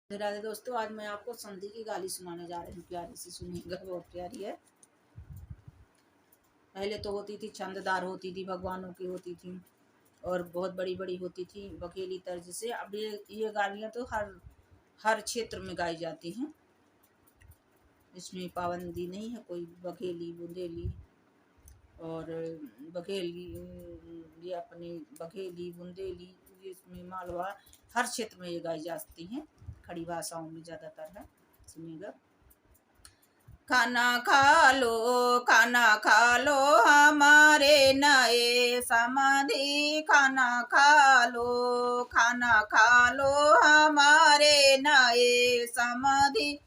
राधे दोस्तों, आज मैं आपको संधि की गाली सुनाने जा रही हूँ। प्यारी सी सुनिएगा, बहुत प्यारी है। पहले तो होती थी छंददार, होती थी भगवानों की होती थी और बहुत बड़ी बड़ी होती थी बकेली तर्ज से। अब ये गालियाँ तो हर हर क्षेत्र में गाई जाती हैं। इसमें पाबंदी नहीं है कोई। बकेली बुंदेली और बघेली, ये अपनी बघेली बुंदेली, इसमें मालवा, हर क्षेत्र में ये गाई जाती हैं। खड़ी भाषाओं में ज़्यादातर है। सुनिएगा। खाना खा लो, खाना खा लो हमारे नए समाधि। खाना खा लो, खाना खा लो हमारे नए समाधि।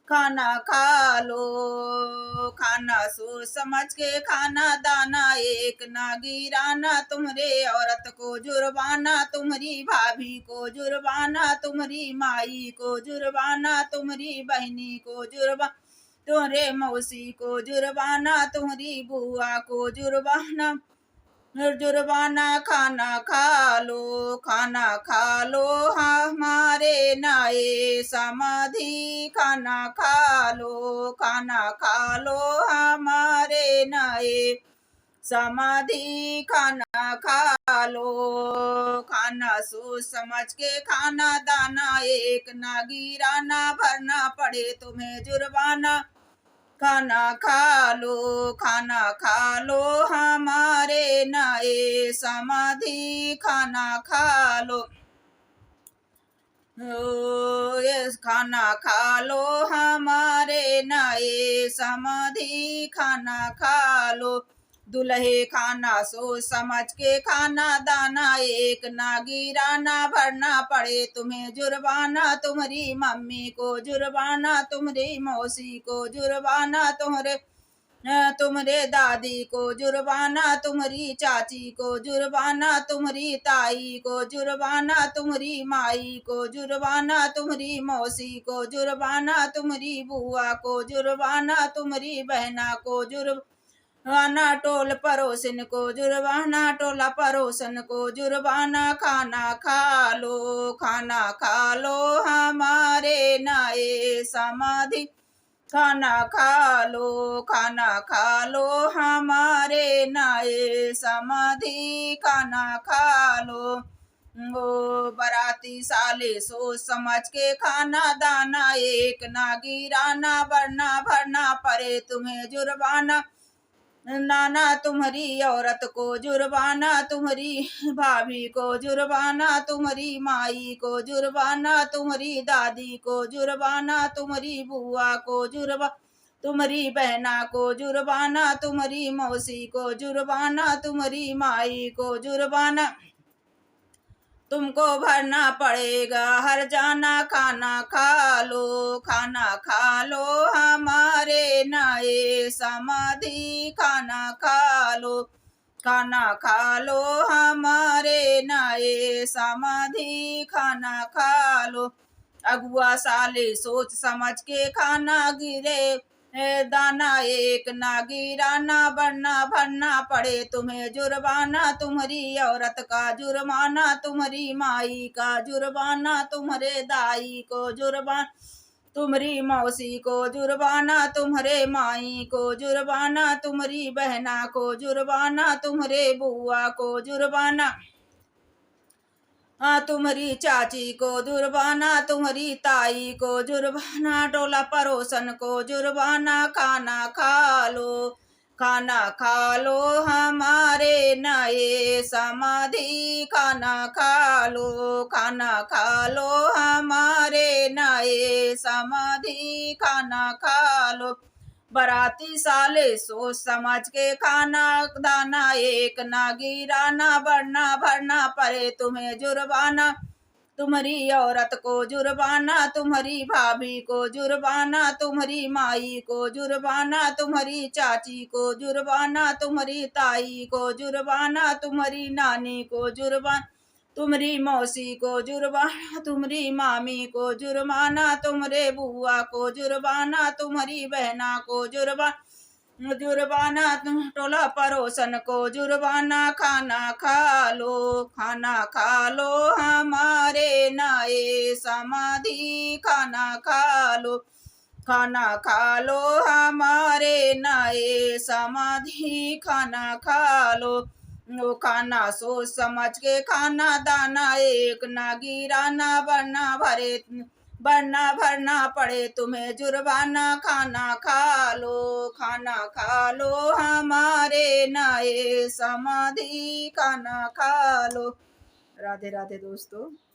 खाना खा लो, खाना सोच समझ के खाना दाना। एक ना गिराना तुम्हारे औरत को जुर्माना, तुम्हारी भाभी को जुर्माना, तुम्हारी माई को जुर्माना, तुम्हारी बहनी को जुर्माना, तुम्हारे मौसी को जुर्माना, तुम्हारी बुआ को जुर्माना। जुर्माना खाना खा लो, खाना खा लो हमारे नए समाधि। खाना खा लो, खाना खा लो हमारे नए समाधि। खाना खा लो, खाना सोच समझ के खाना दाना। एक ना गिराना, भरना पड़े तुम्हें जुर्माना। खाना खा लो, खाना खा लो हमारे नए समाधि। खाना खा लो, ये खाना खा लो हमारे नए समाधि। खाना खा लो, दुल्हे खाना सोच समझ के खाना दाना। एक ना गिराना, भरना पड़े तुम्हें जुर्माना। तुम्हारी मम्मी को जुर्माना, तुम्हारी मौसी को जुर्माना, तुम्हारे दादी को जुर्माना, तुम्हारी चाची को जुर्माना, तुम्हारी ताई को जुर्माना, तुम्हारी माई को जुर्माना, तुम्हारी मौसी को जुर्माना, तुम्हारी बुआ को जुर्माना, तुम्हारी बहना को जुर्माना, टोल पड़ोसन को जुर्माना, टोला पड़ोसन को जुर्माना। खाना खा लो, खाना खा लो हमारे नए समाधि। खाना खा लो, खाना खा लो हमारे नए समाधि। खाना खा लो, वो बाराती साले सोच समझ के खाना दाना। एक ना गिराना, वरना भरना पड़े तुम्हें जुर्माना। नाना तुम्हारी औरत को जुर्माना, तुम्हारी भाभी को जुर्माना, तुम्हारी माई को जुर्माना, तुम्हारी दादी को जुर्माना, तुम्हारी बुआ को जुर्माना, तुम्हारी बहना को जुर्माना, तुम्हारी मौसी को जुर्माना, तुम्हारी माई को जुर्माना। तुमको भरना पड़ेगा हर जाना। खाना खा लो, खाना खा लो हमारे नए समाधि। खाना खा लो, खाना खा लो हमारे नए समाधि। खाना खा लो, अगुआ साले सोच समझ के खाना गिरे दाना। एक ना गिराना, वरना भरना पड़े तुम्हें जुर्माना। तुम्हारी औरत का जुर्माना, तुम्हारी माई का जुर्माना, तुम्हारे दाई को जुर्माना, तुम्हारी मौसी को जुर्माना, तुम्हारे माई को जुर्माना, तुम्हारी बहना को जुर्माना, तुम्हारे बुआ को जुर्माना, तुम्हारी चाची को जुर्माना, तुम्हारी ताई को जुर्माना, टोला पड़ोसन को जुर्माना। खाना खा लो, खाना खा लो हमारे नए समाधि। खाना खा लो, खाना खा लो हमारे नए समाधि। खाना खा लो, बाराती साले सोच समझ के खाना दाना। एक ना गिराना, वरना भरना पड़े तुम्हें जुर्माना। तुम्हारी औरत को जुर्माना, तुम्हारी भाभी को जुर्माना, तुम्हारी माई को जुर्माना, तुम्हारी चाची को जुर्माना, तुम्हारी ताई को जुर्माना, तुम्हारी नानी को जुर्माना, तुम्हारी मौसी को जुर्माना, तुम्हारी मामी को जुर्माना, तुम्हारे बुआ को जुर्माना, तुम्हारी बहना को जुर्माना, जुर्माना टोला पड़ोसन को जुर्माना, खाना खा लो, खाना खा लो हमारे नए समाधि, खाना खा लो, खाना खा लो हमारे नए समाधि, खाना खा लो। वो खाना सोच समझ के खाना, दाना एक ना गिराना, वरना भरना पड़े तुम्हें जुर्माना, खाना खा लो, खाना खा लो हमारे नए समाधि, खाना खा लो। राधे राधे दोस्तों।